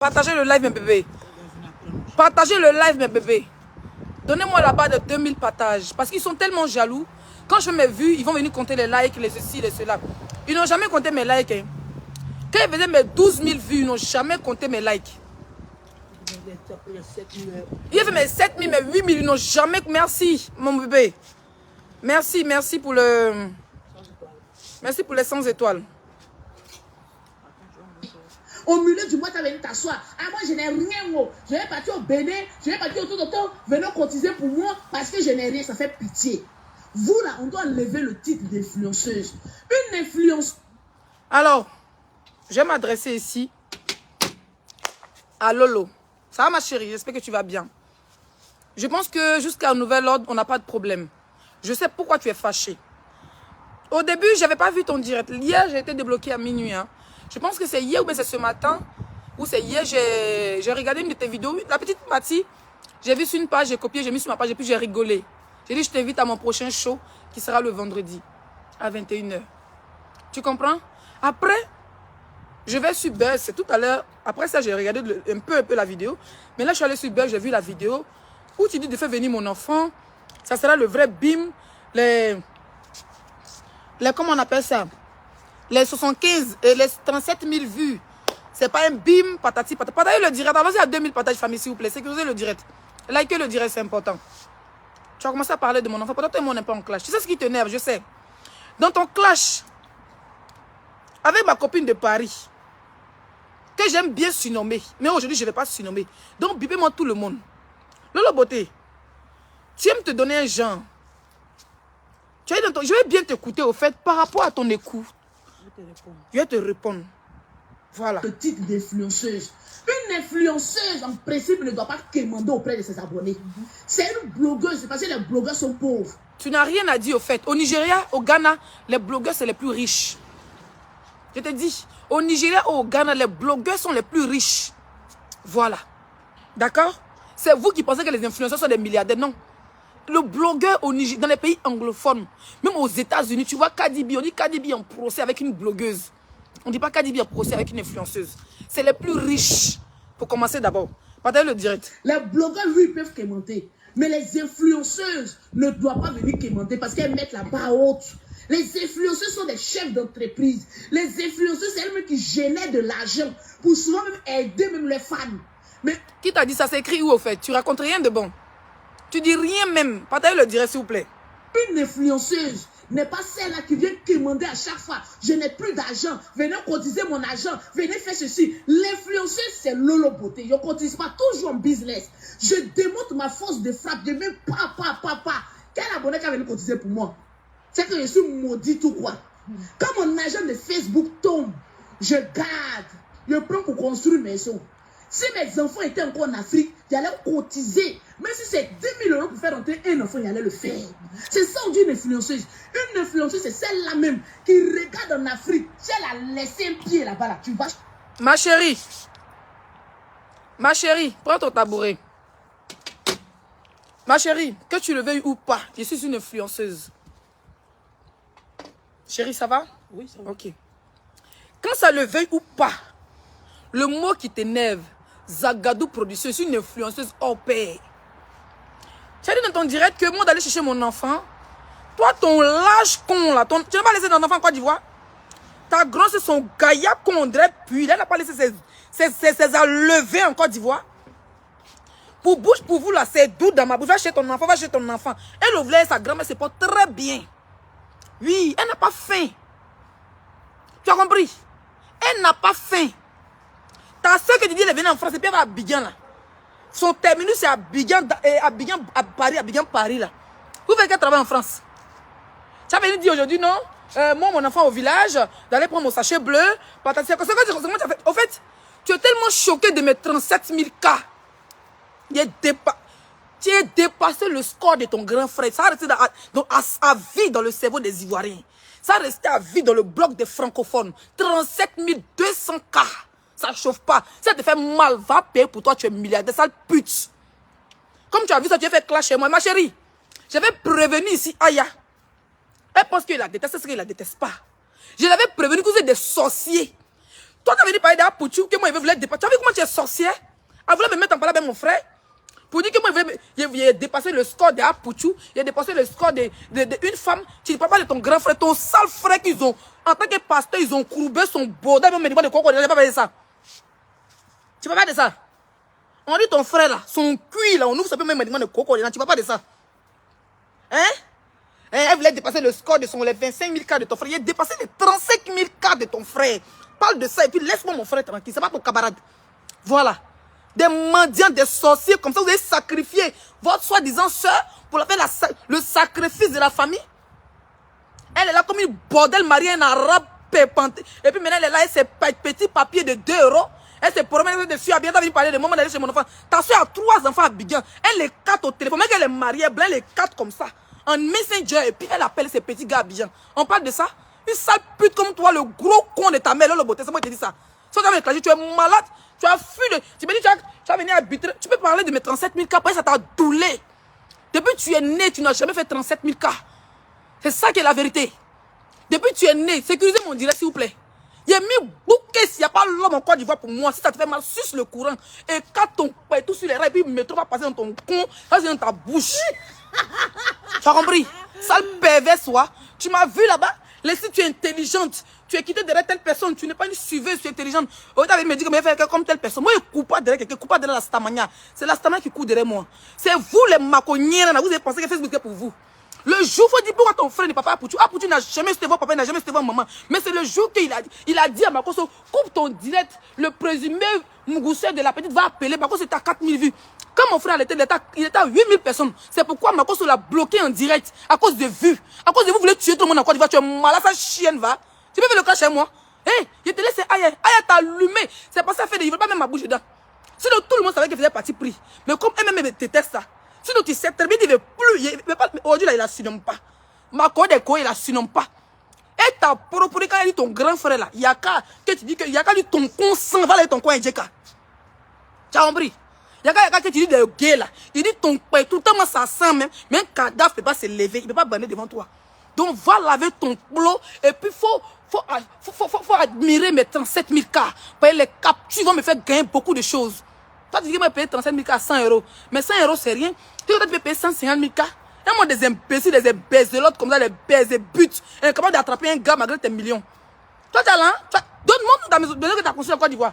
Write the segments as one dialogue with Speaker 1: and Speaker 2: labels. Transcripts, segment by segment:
Speaker 1: Partagez le live, mes bébés. Partagez le live, mes bébés. Donnez-moi la barre de 2000 partages. Parce qu'ils sont tellement jaloux. Quand je fais mes vues, ils vont venir compter les likes, les ceci, les cela. Ils n'ont jamais compté mes likes. Hein. Quand ils faisaient mes 12 000 vues, ils n'ont jamais compté mes likes. Ils ont fait mes 7 000, mes 8 000, ils n'ont jamais... Merci, mon bébé. Merci, merci pour le... Merci pour les 100 étoiles.
Speaker 2: Au milieu du mois, tu as venu t'asseoir. Ah, moi, je n'ai rien. Oh. Je vais partir au Bénin. Je vais partir autour de toi. Venez cotiser pour moi parce que je n'ai rien. Ça fait pitié. Vous, là, on doit lever le titre d'influenceuse. Une influence.
Speaker 1: Alors, je vais m'adresser ici à Lolo. Ça va, ma chérie? J'espère que tu vas bien. Je pense que jusqu'à un nouvel ordre, on n'a pas de problème. Je sais pourquoi tu es fâché. Au début, je n'avais pas vu ton direct. Hier, j'ai été débloquée à minuit. Hein. Je pense que c'est hier ou bien c'est ce matin. Ou c'est hier, j'ai regardé une de tes vidéos. La petite Mathie, j'ai vu sur une page, j'ai copié, j'ai mis sur ma page et puis j'ai rigolé. J'ai dit, je t'invite à mon prochain show qui sera le vendredi à 21 h. Tu comprends? Après, je vais sur Buzz. C'est tout à l'heure. Après ça, j'ai regardé un peu la vidéo. Mais là, je suis allée sur Buzz, j'ai vu la vidéo où tu dis de faire venir mon enfant. Ça sera le vrai BIM. Comment on appelle ça? Les 75 et les 37 000 vues. C'est pas un bim, patati, patati. Partagez le direct. Avancez à 2000 partages famille, s'il vous plaît. Sécurisez le direct. Likez le direct, c'est important. Tu as commencé à parler de mon enfant. Pourtant, toi et moi, on n'est pas en clash. Tu sais ce qui t'énerve, je sais. Dans ton clash, avec ma copine de Paris, que j'aime bien surnommer. Mais aujourd'hui, je ne vais pas surnommer. Donc, bipez-moi tout le monde. Lolo Beauté, tu aimes te donner un genre. Je vais bien t'écouter, au fait, par rapport à ton écoute. Je vais te répondre. Voilà.
Speaker 2: Le titre d'influenceuse. Une influenceuse, en principe, ne doit pas quémander auprès de ses abonnés. C'est une blogueuse, c'est parce que les blogueurs sont pauvres.
Speaker 1: Tu n'as rien à dire, au fait. Au Nigeria, au Ghana, les blogueurs, c'est les plus riches. Je te dis, au Nigeria ou au Ghana, les blogueurs sont les plus riches. Voilà. D'accord? C'est vous qui pensez que les influenceurs sont des milliardaires. Non. Le blogueur au Nigeria, dans les pays anglophones, même aux États-Unis, tu vois Cardi B, on dit Cardi B en procès avec une blogueuse. On ne dit pas Cardi B en procès avec une influenceuse. C'est les plus riches. Pour commencer d'abord. Partagez le direct.
Speaker 2: Les blogueurs, oui, ils peuvent quémenter. Mais les influenceuses ne doivent pas venir quémenter parce qu'elles mettent la barre haute. Les influenceuses sont des chefs d'entreprise. Les influenceuses, c'est elles-mêmes qui génèrent de l'argent pour souvent même aider même les fans. Mais
Speaker 1: qui t'a dit ça? C'est écrit où au fait? Tu racontes rien de bon. Tu dis rien même. Partagez le direct s'il vous plaît.
Speaker 2: Une influenceuse n'est pas celle-là qui vient quémander à chaque fois. Je n'ai plus d'argent. Venez cotiser mon argent. Venez faire ceci. L'influenceuse, c'est Lolo Beauté. Je ne cotise pas toujours en business. Je démontre ma force de frappe. Je mets pas. Quel abonné qui a venu cotiser pour moi? C'est que je suis maudite ou quoi? Quand mon argent de Facebook tombe, je garde. Je prends pour construire une maison. Si mes enfants étaient encore en Afrique, j'allais cotiser. Mais si c'est 10 000 € pour faire rentrer un enfant, j'allais le faire. C'est ça on dit une influenceuse. Une influenceuse, c'est celle-là même qui regarde en Afrique. Si elle a laissé un pied là-bas, là, tu vas...
Speaker 1: Ma chérie, prends ton tabouret. Ma chérie, que tu le veuilles ou pas, je suis une influenceuse. Chérie, ça va?
Speaker 2: Oui, ça va.
Speaker 1: Ok. Quand ça le veuille ou pas, le mot qui t'énerve, Zagadou Production, je suis une influenceuse hors pair. Tu as dit dans ton direct que moi d'aller chercher mon enfant, toi ton lâche con là, tu n'as pas laissé ton enfant en Côte d'Ivoire? Ta grand c'est son gaillard qu'on puis elle n'a pas laissé ses enlevés en Côte d'Ivoire. Pour bouche pour vous là, c'est doux dans ma bouche. Va chez ton enfant. Elle ouvrait sa grand-mère se porte très bien. Oui, elle n'a pas faim. Tu as compris? Elle n'a pas faim. Ta soeur que tu dis elle est venue en France et puis elle va à Abidjan là. Son terminus c'est Abidjan, Paris là. Vous faites qu'elle travaille en France. Tu as venu dire aujourd'hui non? Moi mon enfant au village, d'aller prendre mon sachet bleu. Au fait, tu es tellement choqué de mes 37 000 cas. Tu as dépassé le score de ton grand frère. Ça a resté à vie dans le cerveau des Ivoiriens. Ça a resté à vie dans le bloc des francophones. 37 200 cas. Ça ne chauffe pas. Ça te fait mal. Va payer pour toi, tu es milliardaire. Sale pute. Comme tu as vu ça, tu as fait clash chez moi. Ma chérie, j'avais prévenu ici Aya. Elle pense qu'il la déteste, c'est ce qu'il la déteste pas. Je l'avais prévenu que vous êtes des sorciers. Toi, tu as venu parler d'Apouchou, que moi, il veut vouloir dépasser. Tu as vu comment tu es sorcière? Elle voulait me mettre en parler avec mon frère. Pour dire que moi, il a dépassé le score d'Apouchou. Il a dépassé le score d'une femme. Tu ne parles pas de ton grand frère, ton sale frère qu'ils ont. En tant que pasteur, ils ont courbé son bordel. Même de coco, tu ne peux pas parler de ça. Tu ne peux pas parler de ça. On dit ton frère là, son cuir là, on ouvre ça peut même de coco. Tu ne peux pas parler de ça. Hein? Elle voulait dépasser le score de les 25 000 cas de ton frère. Il a dépassé les 35 000 cas de ton frère. Parle de ça et puis laisse-moi mon frère tranquille. C'est pas ton camarade. Voilà. Des mendiants, des sorciers comme ça. Vous avez sacrifié votre soi-disant soeur pour faire le sacrifice de la famille. Elle est là comme une bordel mariée, un arabe pépanté. Et puis maintenant elle est là avec ses petits papiers de 2 €. Elle se promène dessus. Elle vient de parler de moment d'aller chez mon enfant. Ta soeur a 3 enfants à Abidjan. Elle les 4 au téléphone. Même qu'elle est mariée, blanc, les 4 comme ça. En messenger. Et puis elle appelle ses petits gars à Abidjan. On parle de ça. Une sale pute comme toi, le gros con de ta mère, le beauté. C'est moi qui te dis ça. Si tu as éclaté, tu es malade. Tu as fui de. Tu me dis, tu as venu arbitrer. Tu peux parler de mes 37 000 cas. Après, ça t'a doulé. Depuis que tu es né, tu n'as jamais fait 37 000 cas. C'est ça qui est la vérité. Depuis que tu es né, sécurisez mon direct, s'il vous plaît. Il y a mis bouquet s'il n'y a pas l'homme en Côte d'Ivoire pour moi. Si ça te fait mal, suce le courant. Et quand ton père tout sur les rails, et puis le métro va passer dans ton con, ça c'est dans ta bouche. Tu as compris? Sale pervers, soit. Tu m'as vu là-bas. Si tu es intelligente, tu es quitté derrière telle personne, tu n'es pas une suiveuse, tu es intelligente. Au lieu de me dire que je vais faire comme telle personne. Moi, je ne cours pas derrière quelqu'un, je ne cours pas derrière la stamania. C'est la stamania qui court derrière moi. C'est vous les maconiens, vous avez pensé que Facebook est pour vous. Le jour, il faut dire pourquoi ton frère n'est pas Apouchou. Apouchou n'a jamais été voir papa, n'a jamais été voir maman. Mais c'est le jour qu'il a dit à Makoso, coupe ton direct, le présumé Mougousseur de la petite va appeler, Makoso est à 4000 vues. Quand mon frère il était à 8000 personnes. C'est pourquoi Makoso l'a bloqué en direct, à cause de vues. À cause de vous voulez tuer tout le monde en Côte d'Ivoire, tu es malade, sa chienne va. Tu peux faire le cas chez moi. Hé, je te laisse Aya. Aya t'a allumé. C'est pas ça fait, il ne veut pas même ma bouche dedans. Sinon tout le monde savait qu'il faisait partie pris. Mais comme elle-même déteste ça. Sinon, tu sais très bien, il ne veut plus. Aujourd'hui, là, il ne l'assume pas. Ma code est quoi, il ne l'assume pas. Et ta propre, quand il dit ton grand frère là, il y a qu'à, que tu dis que, il y a qu'à lui ton consent, va aller ton coin, Djeka. Tu as compris? Il y a qu'à que tu dis des gays là. Il dit ton père, tout le temps, ça sent même. Mais un cadavre ne peut pas se lever, il ne peut pas bander devant toi. Donc, va laver ton plot. Et puis, faut admirer mes 37 000 cas. Parce que les captures vont me faire gagner beaucoup de choses. Toi, tu dis que je vais payer 37 000 cas à 100 €. Mais 100 €, c'est rien. Tu peux payer 150 000 cas. Et moi, des imbéciles, des imbéciles, comme ça, des baises, des buts. Incapable d'attraper un gars malgré tes millions. Toi, tu as là, donne-moi dans mes maison que tu as construit en Côte d'Ivoire.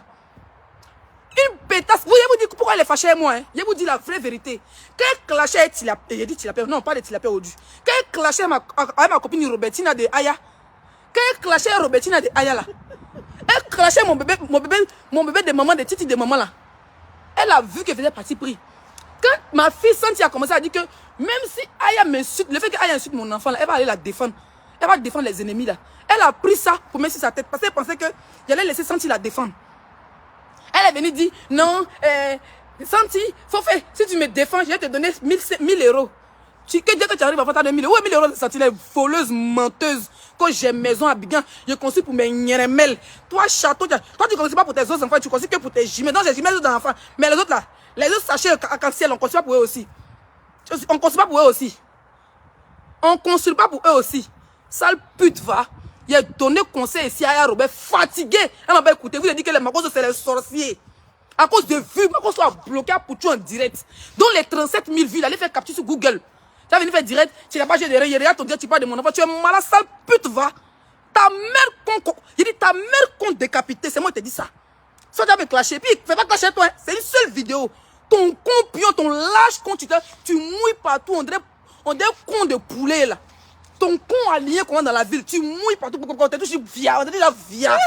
Speaker 1: Une pétasse. Vous vous dire pourquoi elle est fâchée avec moi. Hein? Je vous dis la vraie vérité. Quand elle clashait avec Tilapé, j'ai dit Tilapé, non, pas de Tilapé au du. Quand elle clashait avec ma copine Robertina de Aya. Quand elle clashait avec Robertina de Aya là. Elle clashait mon bébé de maman, de Titi de maman là. Elle a vu qu'elle faisait partie pris. Quand ma fille Santi a commencé à dire que même si Aya m'insulte, le fait qu'Aya insulte mon enfant, là, elle va aller la défendre. Elle va défendre les ennemis là. Elle a pris ça pour mettre sur sa tête parce qu'elle pensait que j'allais laisser Santi la défendre. Elle est venue dire non, Santi, faut faire. Si tu me défends, je vais te donner 1000 €. Dès que tu arrives à faire 1000 €, ouais, 1000 € de Santi, elle est voleuse, menteuse. Quand j'ai maison à Abidjan, je construis pour mes nyeremel. Toi, château, toi, tu ne construis pas pour tes autres enfants, tu construis que pour tes jumelles. Donc, j'ai jumelles d'autres enfants. Mais les autres là, les autres sachets arc-en-ciel, on ne construit pas pour eux aussi. On ne construit pas pour eux aussi. On ne construit pas pour eux aussi. Sale pute, va. Il a donné conseil ici à Robert, fatigué. Elle m'a pas écouté. Vous avez dit que les Makos, c'est les sorciers. À cause de vues, Makos a bloqué à Pouchou en direct. Donc, les 37 000 vues, il allait faire capture sur Google. Tu as venu faire direct, tu n'as pas joué de rien, regarde ton direct, tu parles de mon enfant, tu es malade, sale pute, va. Ta mère con, il dit ta mère con décapitée, c'est moi qui te dis ça. Ça tu vas me clasher, puis fais pas clasher toi, hein. C'est une seule vidéo. Ton con pion, ton lâche con, tu mouilles partout, on dirait con de poulet là. Ton con allié qu'on a dans la ville, tu mouilles partout, quand tu touches via, on te dit la via.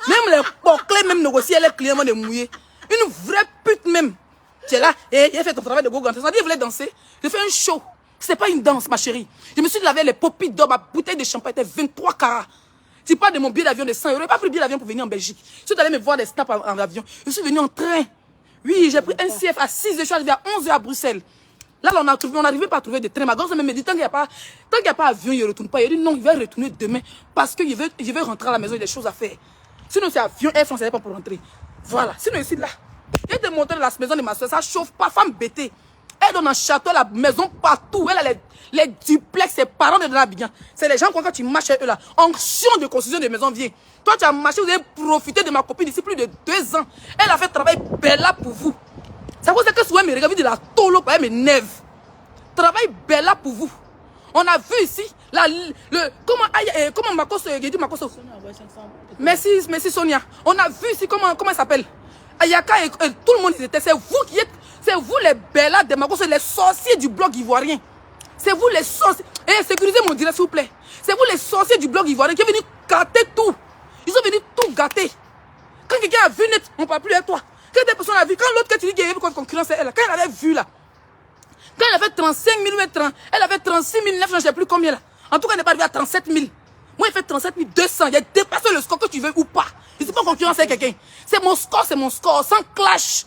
Speaker 1: Même les porclés, même négocier les clients de mouiller. Une vraie pute même. Tu es là, et il a fait ton travail de go-go. Ça dit, il voulait danser. J'ai fait un show. C'était pas une danse, ma chérie. Je me suis lavé les popis d'or, ma bouteille de champagne était 23 carats. Tu parles de mon billet d'avion de 100 €. Je n'ai pas pris le billet d'avion pour venir en Belgique. Je suis allé me voir des snaps en avion. Je suis venu en train. Oui, j'ai pris un CF à 6 h, je suis arrivé à 11 h à Bruxelles. Là, on n'arrivait pas à trouver de train. Ma grand-mère me dit, tant qu'il n'y a pas avion, il ne retourne pas. Il dit, non, il va retourner demain parce que je veux rentrer à la maison, il y a des choses à faire. Sinon, c'est avion, Air France, il n'y a pas pour rentrer. Voilà. Sinon, ici, là, je vais te montrer la maison de ma soeur, ça chauffe pas, femme bêtée. Elle donne un château, la maison partout. Elle a les duplex, ses parents de Abidjan. C'est les gens quand tu marches avec eux là. Onction de construction de maison vient. Toi, tu as marché, vous avez profité de ma copine ici plus de 2 ans. Elle a fait travail bella pour vous. Ça vous dit que souvent, elle me regarde de la tolo, elle m'énerve. Travail bella pour vous. On a vu ici, comment Makoso, il dit Makoso. Merci Sonia. On a vu ici, comment elle s'appelle. Ayaka et tout le monde, c'est vous qui êtes, c'est vous les bellas de Makoso, les sorciers du bloc ivoirien. C'est vous les sorciers. Sécurisez mon direct, s'il vous plaît. C'est vous les sorciers du bloc ivoirien qui sont venus gâter tout. Ils sont venus tout gâter. Quand quelqu'un a vu net, on ne parle plus avec toi. Quand des personnes a vu, quand l'autre qui dit qu'il y avait concurrence, elle, quand elle avait vu là, quand elle avait 35 000, elle avait 36 900, je ne sais plus combien là. En tout cas, elle n'est pas arrivée à 37 000. Moi, il fait 37 200. Il a dépassé le score que tu veux ou pas. Je ne suis pas en concurrence avec quelqu'un. C'est mon score, sans clash.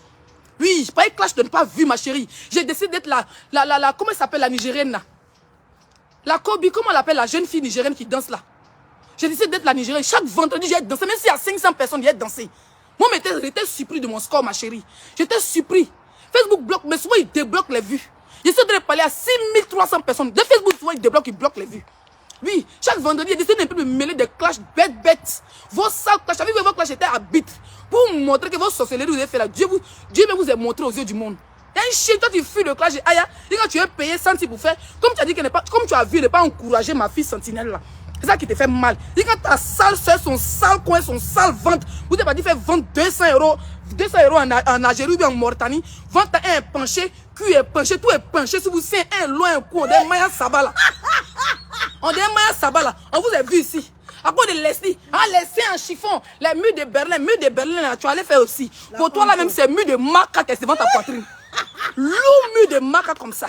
Speaker 1: Oui, je parlais clash de ne pas vu, ma chérie. J'ai décidé d'être comment elle s'appelle la Nigérienne là? La Kobe, comment on l'appelle la jeune fille nigérienne qui danse là? J'ai décidé d'être la Nigérienne. Chaque vendredi, j'ai dansé. Même s'il y a 500 personnes, j'ai dansé. Moi, j'étais surpris de mon score, ma chérie. J'étais surpris. Facebook bloque, mais souvent, il débloque les vues. J'essaie de parler à 6300 personnes. De Facebook, souvent, il bloque les vues. Oui, chaque vendredi, il essaie d'un peu de mêler des clashs bêtes. Vos sales clashs, avec vos clashs étaient à bit. Pour vous montrer que vos sorcelleries vous avez fait là. Dieu vous a montré aux yeux du monde. Il y a un chien, toi tu fuis le clash de Aya. Et quand tu es payé 100 pour faire, comme tu as dit qu'elle n'est pas, comme tu as vu, elle n'est pas encouragé ma fille sentinelle là. C'est ça qui te fait mal. Et quand ta sale soeur, son sale coin, son sale vente, vous n'avez pas dit faire vendre 200 € en Algérie ou en Mauritanie, vente un penché, cul est penché, tout est penché. Si vous c'est un loin, un coup, on est Maya Saba là. On est Maya Saba là. On vous a vu ici. À cause de Leslie, laissez en chiffon, les murs de Berlin, là, tu allais faire aussi. Pour toi là même, c'est mur de maca qui est devant ta poitrine. Loup mur de maca comme ça.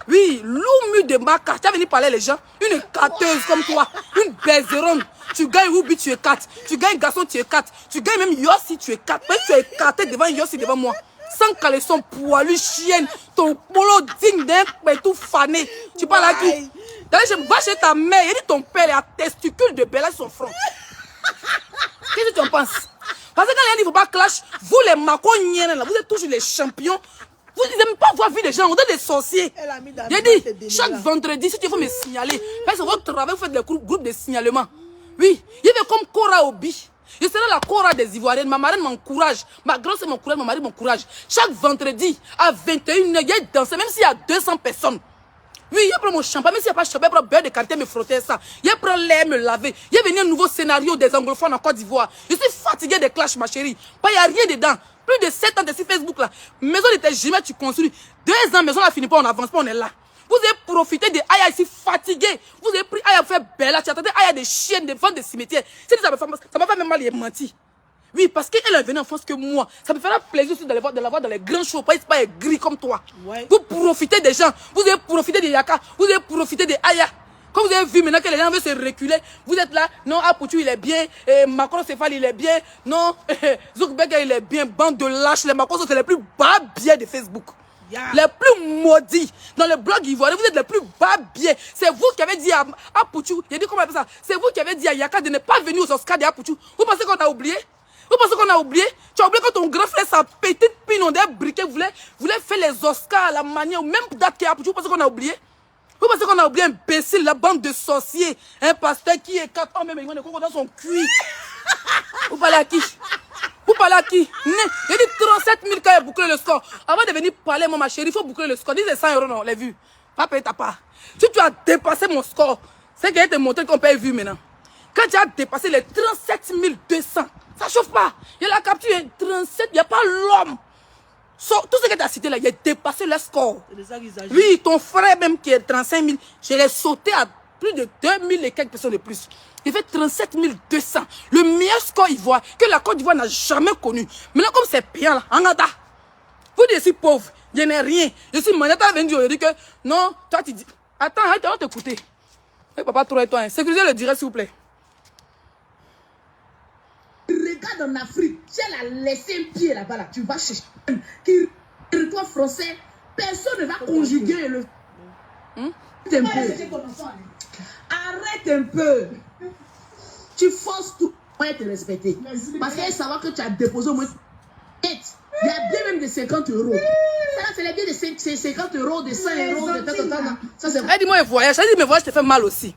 Speaker 1: Oui, loup mur de maca. Tu as venu parler les gens. Une catteuse comme toi, une baiseronne. Tu gagnes Ruby, tu es 4. Tu gagnes Garçon, tu es 4. Tu gagnes même Yossi, tu es 4. Même tu es écarté devant Yossi, devant moi. Sans caleçon, poilu, chienne. Ton polo digne d'un tout fané. Tu parles à qui? D'ailleurs, je vais chez ta mère. Il dit ton père est à testicule de Bella sur son front. Qu'est-ce que tu en penses? Parce que quand il ne faut pas clash, vous les maconiens, vous êtes toujours les champions. Vous n'aimez pas voir vu les gens, on est des sorciers. J'ai dit, chaque vendredi, si tu veux me signaler, parce que votre travail, vous faites des groupes de signalement. Oui, il y avait comme Cora Obi. Je serai la Cora des Ivoiriennes. Ma marraine m'encourage. Ma grand-sœur m'encourage, mon mari m'encourage. Chaque vendredi, à 21h, il y a dansé, même s'il y a 200 personnes. Oui, il prend mon champagne, même s'il n'y a pas de champagne, il prend beurre de qualité, me frotter ça. Il prend l'air, me laver. Il y a venu un nouveau scénario des anglophones en Côte d'Ivoire. Je suis fatigué des clashs, ma chérie. Il n'y a rien dedans. Plus de 7 ans de sur Facebook là. Maison de tes jamais tu construis. 2 ans, maison là finit pas, on n'avance pas, on est là. Vous avez profité de Aya ici fatigué. Vous avez pris Aya pour faire belle. Tu attendais Aya des chiennes, des ventes de cimetières. Ça m'a fait même mal, il est menti. Oui, parce qu'elle est venue en France que moi. Ça me fera plaisir aussi de la voir dans les grands shows. Pas gris comme toi. Ouais. Vous profitez des gens. Vous avez profité de Yaka. Vous avez profité de Aya. Quand vous avez vu maintenant que les gens veulent se reculer, vous êtes là. Non, Apoutou il est bien. Macron Céphale il est bien. Non, Zuckerberg il est bien. Bande de lâches. Les Macron c'est les plus bas biais de Facebook. Yeah. Les plus maudits. Dans le blog ivoirien, vous êtes les plus bas biais. C'est vous qui avez dit à Apoutou. Il a dit comment on appelle ça? C'est vous qui avez dit à Yaka de ne pas venir aux Oscars de Apoutou. Vous pensez qu'on a oublié? Vous pensez qu'on a oublié? Tu as oublié quand ton grand frère, sa petite pine, on a briquet, voulait faire les Oscars à la manière, même date qu'il y a. Vous pensez qu'on a oublié? Vous pensez qu'on a oublié imbécile, la bande de sorciers, un pasteur qui est 4 ans, même il va dans son cuir. Vous parlez à qui? Vous parlez à qui? Il dit 37 000 quand il a bouclé le score. Avant de venir parler, moi, ma chérie, il faut boucler le score. Dis les 100 €, non, les vues. Pas payer ta part. Si tu as dépassé mon score, c'est qu'il y a te montrer qu'on paye vues maintenant. Quand tu as dépassé les 37 200, ça chauffe pas. Il y a la capture, 37, il n'y a pas l'homme. Tout ce que tu as cité là, il a dépassé le score. Oui, ton frère même qui est 35 000, je l'ai sauté à plus de 2000 et quelques personnes de plus. Il fait 37 200. Le meilleur score ivoire que la Côte d'Ivoire n'a jamais connu. Maintenant, comme c'est payant là, en Anda, vous dites, je suis pauvre, je n'ai rien. Je suis manette à venir, je dis que non, toi tu dis, attends, on va t'écouter. Papa, toi et toi, sécurisez le direct s'il vous plaît.
Speaker 2: Regarde en Afrique, si elle a laissé un pied là-bas, là, tu vas chercher qui territoire français, personne ne va conjuguer le. Arrête un peu. Tu forces tout pour te respecter. Parce qu'elle savoir que tu as déposé au moins. Il y a bien même de 50 €. Ça, c'est les billets de 50 euros, de 100 euros, de tant. Ça, c'est...
Speaker 1: Elle dit, moi, voyage. Elle dit, mes voyages te fait mal aussi.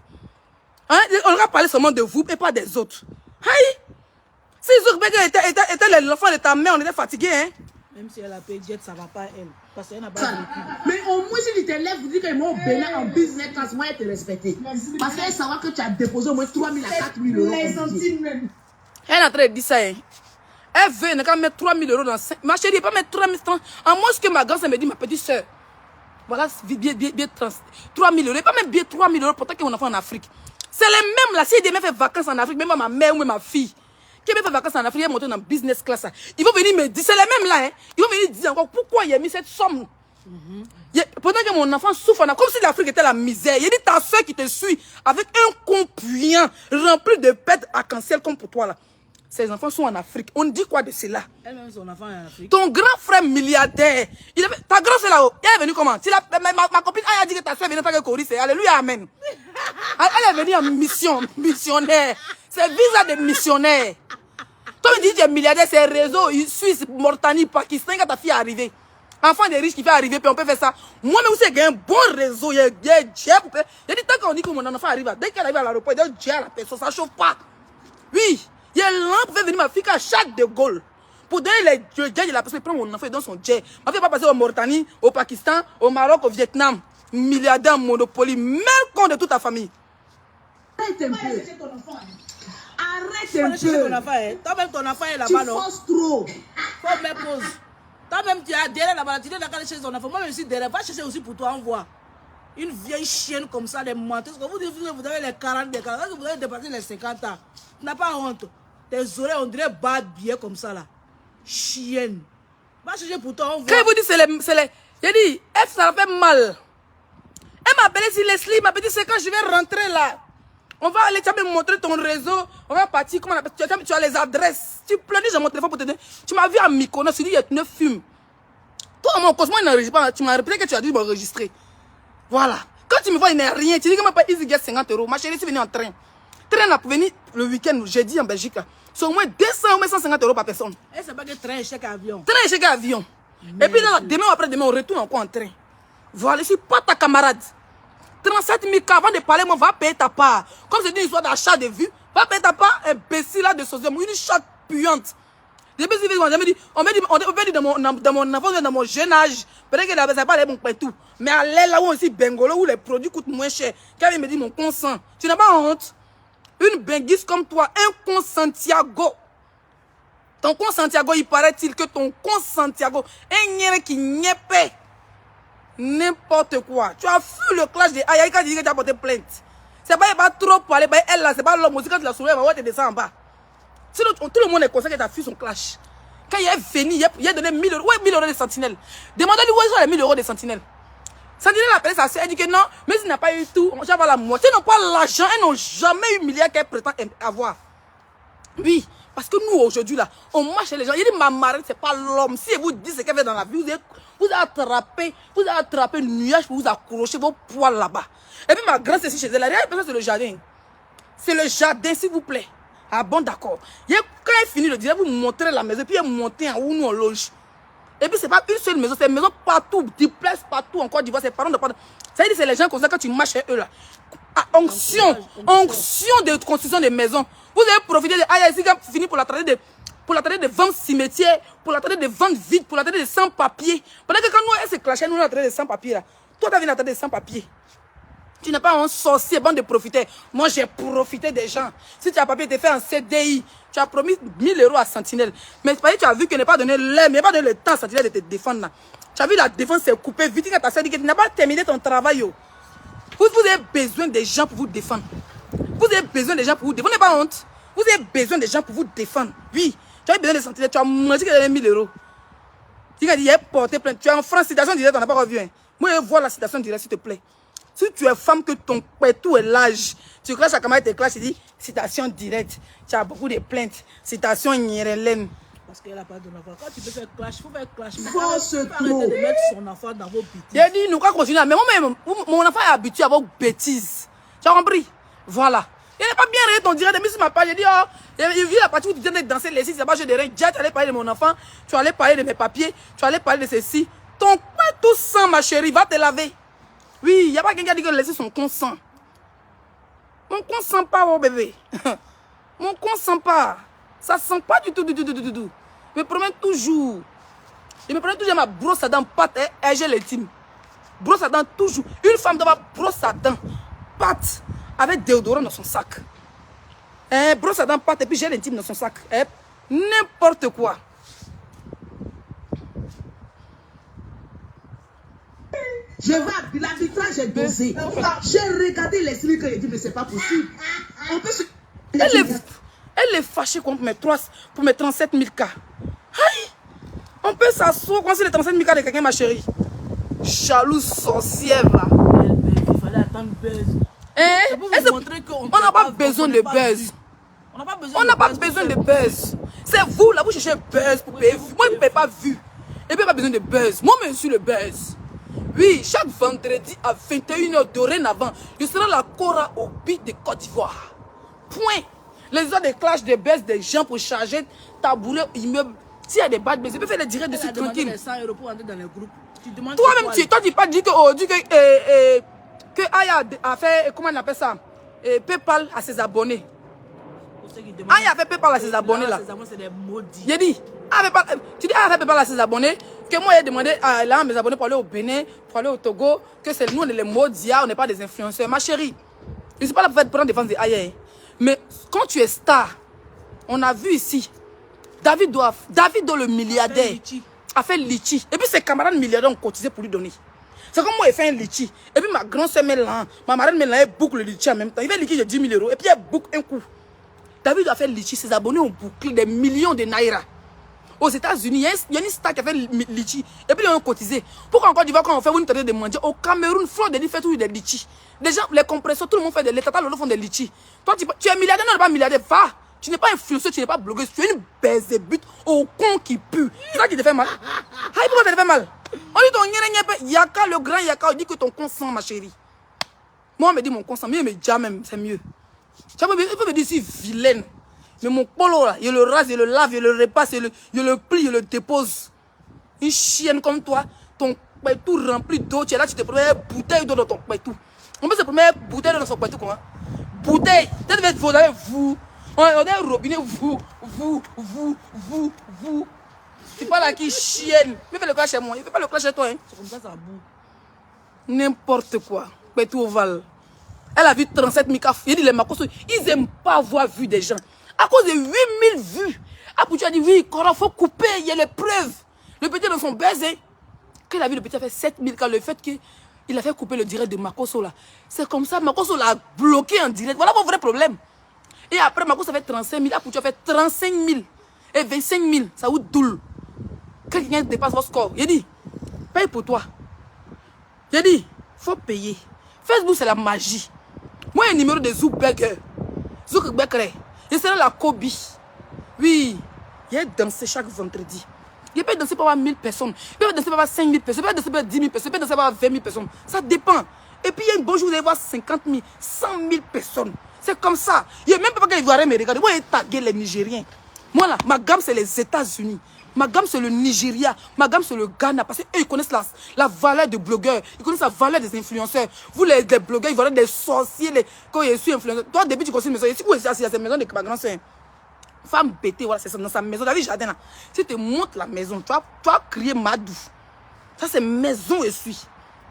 Speaker 1: Hein? On va parler seulement de vous et pas des autres. Aïe! Si Zuckerberg était l'enfant de ta mère, on était fatigués, hein?
Speaker 3: Même si elle a payé jet, ça va pas elle. Parce qu'elle n'a pas
Speaker 2: Ça. Mais au moins, si tu te lèves, vous dites qu'ils m'ont béni en business class, moi, elle te respecter. Parce qu'elle savoir que tu as déposé au moins 3 000 à 4 000 euros.
Speaker 3: Les centimes même.
Speaker 1: Elle est en train de dire ça, hein? Elle veut, elle n'a qu'à mettre 3 000 euros dans 5. Ma chérie, elle pas mettre 3 000 francs. En moins, ce que ma grand-sœur me dit, ma petite soeur. Voilà, bien 3 000 euros. Elle pas mettre bien 3 000 euros pour tant que mon enfant en Afrique. C'est les mêmes là. Si elle demain fait vacances en Afrique, même ma mère ou ma fille, qui fait vacances en Afrique, elle est montée dans business class. Ils vont venir me dire, c'est les mêmes là, hein? Ils vont venir dire encore pourquoi il a mis cette somme. Pendant que mon enfant souffre, comme si l'Afrique était la misère. Il dit ta soeur qui te suit avec un compuyant rempli de pètes arc-en-ciel comme pour toi là. Ses enfants sont en Afrique. On dit quoi de cela?
Speaker 3: Elle-même, son enfant est en Afrique.
Speaker 1: Ton grand frère milliardaire, ta grand soeur là-haut, elle est venue comment? Si ma copine a dit que ta soeur est venue faire que Cori, c'est alléluia, amen. Elle est venue en missionnaire. C'est visa de missionnaire. Toi, tu dis que tu es milliardaire, c'est réseau Suisse, Mauritanie, Pakistan, quand ta fille est arrivée. Enfant des riches qui fait arriver, puis on peut faire ça. Moi-même aussi, j'ai un bon réseau. Il y a Dieu pour faire. Il y a dit, tant qu'on dit que mon enfant arrive, dès qu'elle arrive à l'aéroport, il y a Dieu à la personne, ça ne chauffe pas. Oui, il y a l'un pour faire venir ma fille à chaque de Gaulle. Pour donner les dieux de la personne, il prend mon enfant et donne son jet. Ma fille va passer au Mauritanie, au Pakistan, au Maroc, au Vietnam. Milliardaire, Monopoly, même compte de toute ta famille.
Speaker 2: Arrête un peu. Arrête un
Speaker 3: Chercher
Speaker 2: peu.
Speaker 3: ton enfant, hein. Toi-même, ton enfant est
Speaker 2: Tu
Speaker 3: là-bas, non?
Speaker 2: forces trop.
Speaker 3: Faut mettre pause. Toi-même, tu as derrière là-bas, tu dois aller chercher ton enfant. Moi-même, aussi derrière. Va chercher aussi pour toi, on voit. Une vieille chienne comme ça, les menteuses. Quand vous avez les 40, les 40, vous avez dépassé les 50 ans. Tu n'as pas honte. Tes oreilles, on dirait bas bien comme ça, là. Chienne. Va chercher pour toi, on voit.
Speaker 1: Quand il vous dit, c'est les... J'ai dit, F, ça fait mal. Elle m'a appelé si Leslie, m'a dit, c'est quand je vais rentrer là. On va aller, tu vas me montrer ton réseau. On va partir, comment on appelle, tu as les adresses. Tu pleures, j'ai mon téléphone pour te donner. Tu m'as vu à Mykonos, tu dis, il y a 9 films. Toi, mon cosmo, il n'enregistre pas. Tu m'as répété que tu as dû m'enregistrer. Voilà. Quand tu me vois, il n'y a rien. Tu dis que ma paye EasyGet 50 euros. Ma chérie, c'est venu en train. Train là pour venir le week-end, jeudi en Belgique. C'est au moins 200 ou 150 euros par personne.
Speaker 3: Et c'est pas que train, chèque avion.
Speaker 1: Train et chèque avion. Et puis là, demain ou après-demain, on retourne encore en train. Voilà, je suis pas ta camarade. 37 000 cas avant de parler, moi, va payer ta part. Comme c'est une histoire d'achat de vue, va payer ta part, imbécile là de société, une chatte puante. Depuis on m'a dit, on m'a dit dans mon enfance, dans mon jeune âge, peut-être que la personne n'a pas les bons tout. Mais à l'aile là où aussi Bengolo, où les produits coûtent moins cher, quand il me dit mon consent, tu n'as pas honte? Une benguiste comme toi, un con Santiago. Ton con Santiago, il paraît-il que ton con Santiago, un nien qui n'y paie. N'importe quoi. Tu as fui le clash de Aïe quand tu dis que tu as porté plainte. C'est pas trop parler, elle là, c'est pas l'homme aussi quand tu l'as soulevé, elle va te descendre en bas. Sinon, tout le monde est conscient que tu as fui son clash. Quand il est venu, il a donné 1000 euros. Ouais, 1000 euros de sentinelle. Demandez-lui où sont les 1000 euros de sentinelle. Sentinelle a appelé sa soeur, elle dit que non, mais il n'a pas eu tout, on va avoir la moitié. Ils n'ont pas l'argent, ils n'ont jamais eu milliard qu'elle prétend avoir. Oui, parce que nous aujourd'hui là, on marche les gens. Il dit ma marraine, c'est pas l'homme. Si elle vous dit ce qu'elle fait dans la vie, vous attrapez le nuage pour vous accrocher vos poils là-bas. Et puis ma grande c'est chez elle, c'est le jardin. C'est le jardin, s'il vous plaît. Ah bon, d'accord. Quand elle finit le dire, vous montrez la maison, puis elle monte en haut, nous on loge. Et puis c'est pas une seule maison, c'est une maison partout, duplex partout, encore d'Ivoire, c'est parents de parents. Ça veut dire c'est les gens comme ça quand tu marches chez eux là. Ah, onction de construction de maisons. Vous avez profité de Aïe ici, fini pour la traiter de vendre cimetière, pour la traiter de vendre vide, pour la traiter de sans-papiers. Pendant que quand nous, elle se clashait, nous, on a traité de sans-papiers là. Toi, tu as vu la traiter de sans-papiers. Tu n'es pas un sorcier, bande de profiteurs. Moi, j'ai profité des gens. Si tu as papier, tu es fait en CDI. Tu as promis 1000 euros à Sentinelle. Mais tu as vu qu'elle n'a pas donné l'air, mais pas donné le temps à Sentinelle de te défendre là. Tu as vu la défense s'est coupée vite quand tu as dit que tu n'as pas terminé ton travail. Yo. Vous avez besoin des gens pour vous défendre. Vous avez besoin des gens pour vous défendre. Vous n'avez pas honte. Vous avez besoin des gens pour vous défendre. Oui. Tu as besoin de Sentinelle. Tu as menti qu'elle a 1000 euros. Tu as dit, il a porté plainte. Tu es en France, citation directe, on n'a pas revu. Hein. Moi, je vois la citation directe, s'il te plaît. Si tu es femme, que ton pétou est l'âge, tu clashes à camarade, tu clashes, tu dis citation directe. Tu as beaucoup de plaintes. Citation Nyerelen.
Speaker 3: Parce qu'elle n'a pas de enfant. Quand tu peux faire clash, il faut faire clash.
Speaker 2: Force
Speaker 3: arrêter de mettre son enfant dans vos bêtises.
Speaker 1: J'ai dit, nous, on continue. Mais moi-même, mon enfant est habitué à vos bêtises. Tu as compris? Voilà. Il n'est pas bien réglé ton direct. Mais sur ma page, j'ai dit, oh, il vit la partie où tu viens de danser les six, c'est pas jeu de rien. Déjà, tu allais parler de mon enfant, tu allais parler de mes papiers, tu allais parler de ceci. Ton coin tout sang, ma chérie, va te laver. Oui, il n'y a pas quelqu'un qui a dit que laisser son consent. Mon consent pas, oh bébé. Mon consent pas. Ça sent pas du tout. Je me promets toujours. Je me promets toujours ma brosse à dents pâte et j'ai l'intime. Brosse à dents toujours. Une femme doit avoir brosse à dents pâte avec déodorant dans son sac. Brosse à dents pâte et puis j'ai l'intime dans son sac. N'importe quoi.
Speaker 2: Je vais à l'arbitrage est dosé. J'ai regardé les trucs et j'ai dit, mais c'est pas possible. On peut se...
Speaker 1: Elle est fâchée contre pour mes 37 000 cas. Aïe! On peut s'asseoir quand c'est les 37 000 cas de quelqu'un, ma chérie. Jalouse sorcière, là.
Speaker 3: Il fallait attendre buzz.
Speaker 1: On n'a pas besoin de buzz. On n'a pas besoin de buzz. C'est vous, là, vous cherchez un buzz pour payer. Moi, je ne paye pas vu. Et puis, pas besoin de buzz. Moi, je suis le buzz. Oui, chaque vendredi à 21h dorénavant, je serai à la Cora au beat de Côte d'Ivoire. Point. Les autres des clashs de baisse des gens pour charger tabouret, immeuble. S'il y a des bad buzz, je peux faire les directs dessus tranquille.
Speaker 3: Les 100 € pour entrer dans les groupes.
Speaker 1: Toi-même, toi, tu pas dit que Aya a fait, comment on appelle ça, PayPal à ses abonnés. Aya a fait PayPal à ses abonnés là.
Speaker 3: C'est des maudits.
Speaker 1: J'ai dit, tu dis Aya a fait PayPal à ses abonnés, que moi j'ai demandé à mes abonnés pour aller au Bénin, pour aller au Togo, que c'est nous on est les maudits, on n'est pas des influenceurs. Ma chérie, je ne suis pas là pour prendre défense de Aya. Mais quand tu es star, on a vu ici, David Doe, le milliardaire, a fait litchi. Et puis ses camarades milliardaires ont cotisé pour lui donner. C'est comme moi, il fait un litchi. Et puis ma grande soeur Mélan, ma marraine Mélan, elle boucle le litchi en même temps. Il fait litchi de 10 000 €. Et puis elle boucle un coup. David Doe a fait litchi. Ses abonnés ont bouclé des millions de naira. Aux États-Unis, il y a une star qui a fait litchi. Et puis ils ont cotisé. Pourquoi encore quand on fait une traite de manger au Cameroun, Fleur de fait toujours des litchis. Des gens, les compresseurs, tout le monde fait des litchis. Les font des litchis. Toi, tu es milliardaire, non, pas milliardaire. Va. Tu n'es pas influenceur, tu n'es pas blogueuse. Tu es une baise-but au con qui pue. C'est ça qui te fait mal. Aïe, pourquoi ça te fait mal? On dit ton Yaka, le grand Yaka, on dit que ton consent, ma chérie. Moi, on me dit mon consent, mais déjà même, c'est mieux. Tu peux me dire si vilaine. Mais mon polo là, je le rase, je le lave, je le repasse, je le plie, je le dépose. Une chienne comme toi, ton tout rempli d'eau, tu es là, tu te promets une bouteille d'eau dans ton tout. On peut se promener une bouteille d'eau dans son tout comment? Bouteille. Vous avez vous. On a un robinet, vous. C'est pas là qui chienne. Il fait le clash chez moi, il fait pas le clash chez toi. Hein.
Speaker 3: C'est comme ça, ça boue.
Speaker 1: N'importe quoi. Tout ovale. Elle a vu 37 000 cas. Il dit les Makosso, ils n'aiment pas avoir vu des gens. À cause de 8 000 vues. Après, tu as dit, oui, il faut couper, il y a les preuves. Le petit dans son baiser. Quand il a vu le petit a fait 7 000 cas, le fait qu'il a fait couper le direct de Makosso là. C'est comme ça, Makosso l'a bloqué en direct. Voilà mon vrai problème. Et après, Makosso a fait 35 000. Après, tu as fait 35 000. Et 25 000. Ça vous doule. Quand quelqu'un dépasse votre score, il dit, paye pour toi. Il dit, il faut payer. Facebook, c'est la magie. Moi, il y a un numéro de Zuckerberg. Zuckerberg. Je serai la Kobe. Oui. Il a dansé chaque vendredi. Il peut danser pour avoir 1000 personnes. Il peut danser pour avoir 5000 personnes. Il peut danser pour avoir 10 000 personnes. Il peut danser pour avoir 20 000 personnes. Ça dépend. Et puis, il y a un bon jour, vous allez voir 50 000, 100 000 personnes. C'est comme ça. Il n'y a même pas qu'un Ivoirien me regarde. Moi, il tagué les Nigériens. Moi, là, ma gamme, c'est les États-Unis. Ma gamme, c'est le Nigeria. Ma gamme, c'est le Ghana. Parce qu'eux, ils connaissent la valeur des blogueurs. Ils connaissent la valeur des influenceurs. Vous, les blogueurs, ils voient des sorciers. Quand je suis influenceur. Toi, au début, tu construis une maison. Si vous êtes assis à cette maison de ma grande-sœur, femme bêtée, voilà, c'est dans sa maison. David Jardin, là. Si tu montes la maison, tu vas crier Madou. Ça, c'est maison, je suis.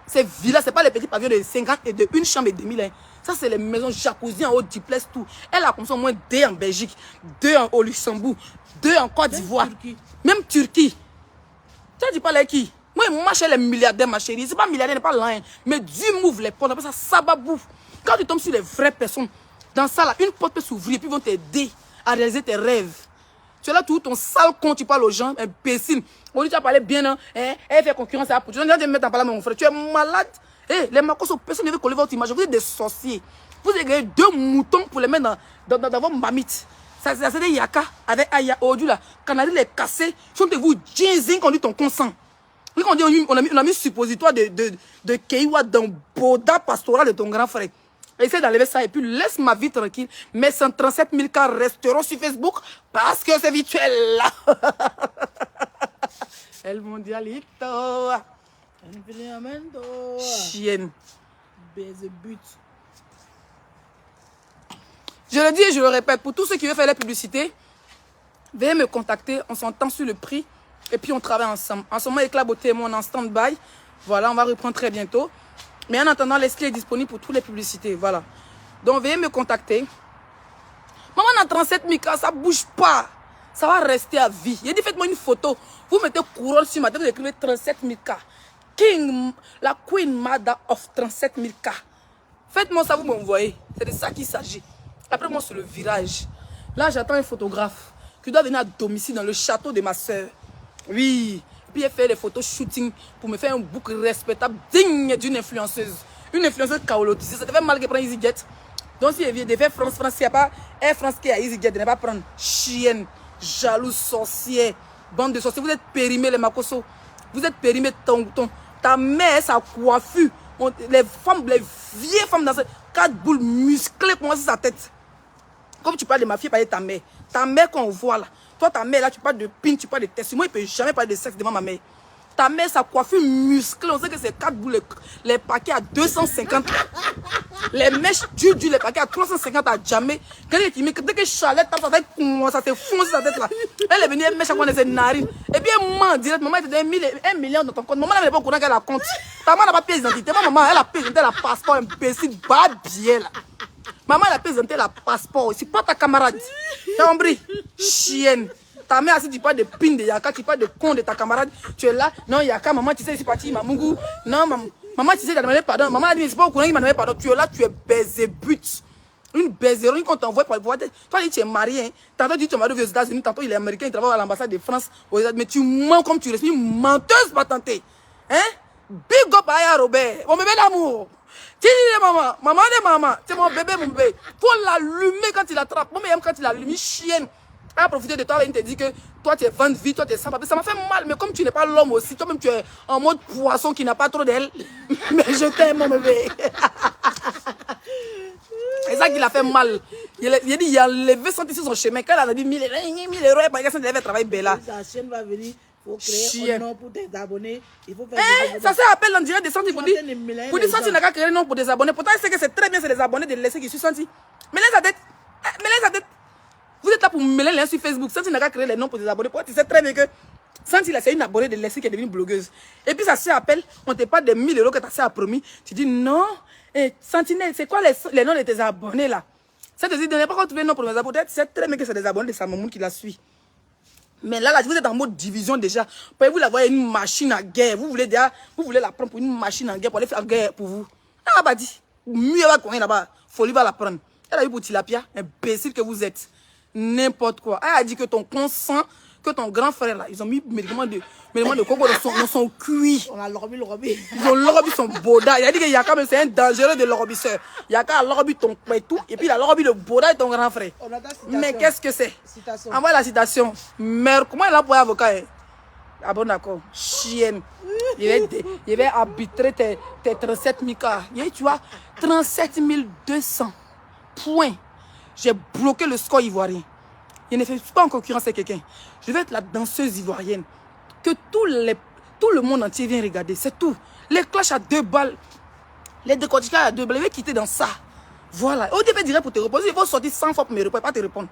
Speaker 1: C'est villa, c'est pas les petits pavillons de 50 et de une chambre et demi. Hein. Ça, c'est les maisons jacuzzi en haut, duplex, tout. Elle a comme ça au moins 2 en Belgique, 2 au Luxembourg, 2 en Côte d'Ivoire. Même Turquie. Tu dis pas là qui? Moi, je marche les milliardaires, ma chérie. C'est pas milliardaire, n'est pas là. Hein. Mais Dieu m'ouvre les portes. On appelle ça sababou. Quand tu tombes sur les vraies personnes, dans ça, là, une porte peut s'ouvrir et puis ils vont t'aider à réaliser tes rêves. Tu es là, tout ton sale con, tu parles aux gens, imbécile. On dit, tu as parlé bien, hein? Elle fait concurrence à la poudre. Tu viens de mettre en parler, mon frère. Tu es malade. Les Makosso, personne ne veut coller votre image. Vous êtes des sorciers. Vous avez gagné 2 moutons pour les mettre dans vos mamites. Ça c'est des yaka avec Aya. Aujourd'hui, là, Canary les cassés. Sont vous jeans qu'on dit ton consent. Oui, on a mis suppositoire de Keiwa dans Boda pastoral de ton grand frère. Essaye d'enlever ça et puis laisse ma vie tranquille. Mes 137 000 cas resteront sur Facebook parce que c'est virtuel. El Mondialito. Chienne.
Speaker 3: But.
Speaker 1: Je le dis et je le répète, pour tous ceux qui veulent faire la publicité, veuillez me contacter, on s'entend sur le prix et puis on travaille ensemble. En ce moment, Éclat Beauté et moi, on est en stand-by. Voilà, on va reprendre très bientôt. Mais en attendant, l'Esclé est disponible pour toutes les publicités. Voilà. Donc, veuillez me contacter. Maman, on a 37 000 cas, ça ne bouge pas. Ça va rester à vie. Il a dit, faites-moi une photo. Vous mettez couronne sur ma tête, vous écrivez 37 000 cas. King, la Queen Mada of 37 000 cas. Faites-moi ça, vous m'envoyez. C'est de ça qu'il s'agit. Après, moi, c'est le virage. Là, j'attends un photographe qui doit venir à domicile dans le château de ma soeur. Oui. Puis, il fait les photos shooting pour me faire un book respectable, digne d'une influenceuse. Une influenceuse chaotisée. Ça te fait mal que prendre EasyJet. Donc, si il vient de faire France, il n'y a pas Air France qui est à EasyJet, de ne pas prendre chienne, jaloux, sorcière, bande de sorciers. Vous êtes périmés, les Makoso. Vous êtes périmés, ta mère, sa coiffure. Les femmes, les vieilles femmes dans ces 4 boules musclées, comment c'est sa tête. Comme tu parles de ma fille, parler de ta mère. Ta mère qu'on voit là. Toi, ta mère là, tu parles de pin, tu parles de test. Moi, il ne peut jamais parler de sexe devant ma mère. Ta mère, sa coiffure musclée, on sait que c'est 4 boules, les paquets à 250. Les mèches du les paquets à 350 à jamais. Dès que Charlotte tape sa tête, ça se fonce sa tête là. Elle est venue, elle mèche à quoi dans ses narines. Et puis elle ment direct, maman, elle te donne 1 million dans ton compte. Maman n'a pas au courant qu'elle a compte. Ta maman n'a pas pièce d'identité. Maman, elle a pièce d'identité, elle a passeport, imbécile, bas bien là. Maman, elle a pièce d'identité, elle a passeport. C'est pas ta camarade. T'as compris? Chienne. Ta mère, si tu parles de pin de Yaka, tu parles de con de ta camarade, tu es là. Non, Yaka, maman, tu sais, c'est parti, Mamungu. Non, maman, tu sais, tu as demandé pardon. Maman a dit, c'est pas au courant qu'il m'a demandé pardon. Tu es là, tu es baisé but. Une baiserie qu'on t'envoie pour pouvoir. Toi, tu es marié. Hein. Tantôt, tu es marié aux États-Unis. Tantôt, il est américain, il travaille à l'ambassade de France aux États-Unis. Mais tu mens comme tu respires. Une menteuse patentée. Hein? Big up à Robert. Mon bébé d'amour. Tu dis, maman de maman. C'est mon bébé, mon bébé. Faut l'allumer quand il attrape. Moi, même quand il allume, chienne. Elle a profité de toi, il te dit que toi tu es vente vie, toi tu es sans papier. Ça m'a fait mal, mais comme tu n'es pas l'homme aussi, toi-même tu es en mode poisson qui n'a pas trop d'elle. Mais je t'aime, mon bébé. C'est ça qui l'a fait mal. Il a dit, il a levé son sur son chemin. Quand elle a dit 1000 euros, il devait travailler Bella.
Speaker 3: La chaîne va venir, il faut créer un nom pour tes abonnés. Il faut faire
Speaker 1: ça s'est appelé en direct des Santi pour dire Santi n'a qu'à créer un nom pour des abonnés. Pourtant, il sait que c'est très bien, c'est les abonnés de laisser qui suis Santi. Mais là, sa tête. Vous êtes là pour mêler les sur Facebook. Santi n'a qu'à créer les noms pour des abonnés. Pourquoi tu sais très bien que Santi, c'est une abonnée de Leslie qui est devenue blogueuse. Et puis ça se appelle, on te parle de 1000 euros que ta soeur a promis. Tu dis non. Et Sentinelle, c'est quoi les noms de tes abonnés là? Ça te dit, ne pas retrouver le nom pour mes abonnés. Tu sais très bien que c'est des abonnés de sa maman qui la suit. Mais là, vous êtes en mode division déjà. Pouvez-vous la voir une machine à guerre? Vous voulez la prendre pour une machine à guerre, pour aller faire guerre pour vous? Ah, bah dit. Mieux va courir là-bas. Folie va la prendre. Elle a eu pour Tilapia, imbécile que vous êtes. N'importe quoi. Elle a dit que ton consent, que ton grand frère là, ils ont mis médicaments de coco dans son cuit.
Speaker 3: On a l'orobi.
Speaker 1: Ils ont l'orobi son boda. Il a dit que Yaka, c'est un dangereux de l'orobisseur. Yaka a l'orobi ton et tout. Et puis il a l'orobi le boda de ton grand frère. Mais qu'est-ce que c'est? Envoie la citation. Merde, comment elle a pour avocat? Ah bon, d'accord. Chienne. Il va arbitrer tes 37 000 cas. Tu vois, 37 200 points. J'ai bloqué le score ivoirien. Je ne fais pas en concurrence avec quelqu'un. Je vais être la danseuse ivoirienne. Que tout le monde entier vient regarder. C'est tout. Les cloches à 2 balles. Les décortiquages à 2 balles. Je vais quitter dans ça. Voilà. Au début, direct pour te répondre. Il faut sortir 100 fois pour me répondre. Pas te répondre.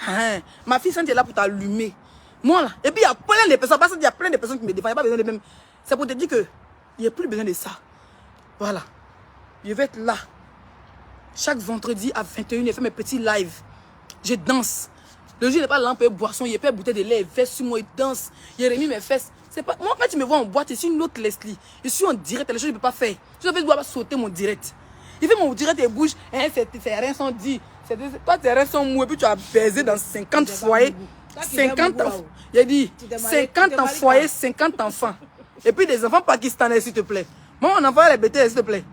Speaker 1: Hein? Ma fille, est là pour t'allumer. Moi là. Et puis il y a plein de personnes. Parce qu'il y a plein de personnes qui me défendent. Il n'y a pas besoin de même. C'est pour te dire que il n'y a plus besoin de ça. Voilà. Je vais être là. Chaque vendredi à 21h, je fais mes petits lives. Je danse. Le jour, il n'est pas là, un peu boisson, il n'y a pas bouteille de lait, il veste sur moi, il danse. Il remis mes fesses. C'est pas... Moi, quand tu me vois en boîte, je suis une autre Leslie. Je suis en direct, les choses, je ne peux pas faire. Je ne peux pas sauter mon direct. Il fait mon direct et bouge. Hein, ses reins sont dits. Toi, tes reins sont mous et puis tu as baisé dans 50 foyers. 50 enfants. Il a dit 50 foyers, 50 enfants. Et puis des enfants pakistanais, s'il te plaît. Moi, mon enfant, elle est bêtée, s'il te plaît.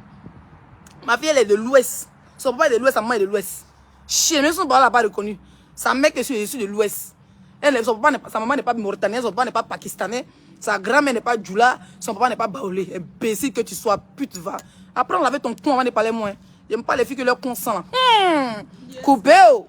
Speaker 1: Ma fille, elle est de l'Ouest. Son papa est de l'Ouest, sa maman est de l'Ouest. Chien, même son papa l'a pas reconnu. Sa mère est je suis de l'Ouest. Sa maman n'est pas mauritanienne, son papa n'est pas pakistanais. Sa grand-mère n'est pas djoula, son papa n'est pas baoulé. Imbécile que tu sois, pute, va. Après, on avait ton con avant de parler moins. J'aime pas les filles que leur consent. Coubéo.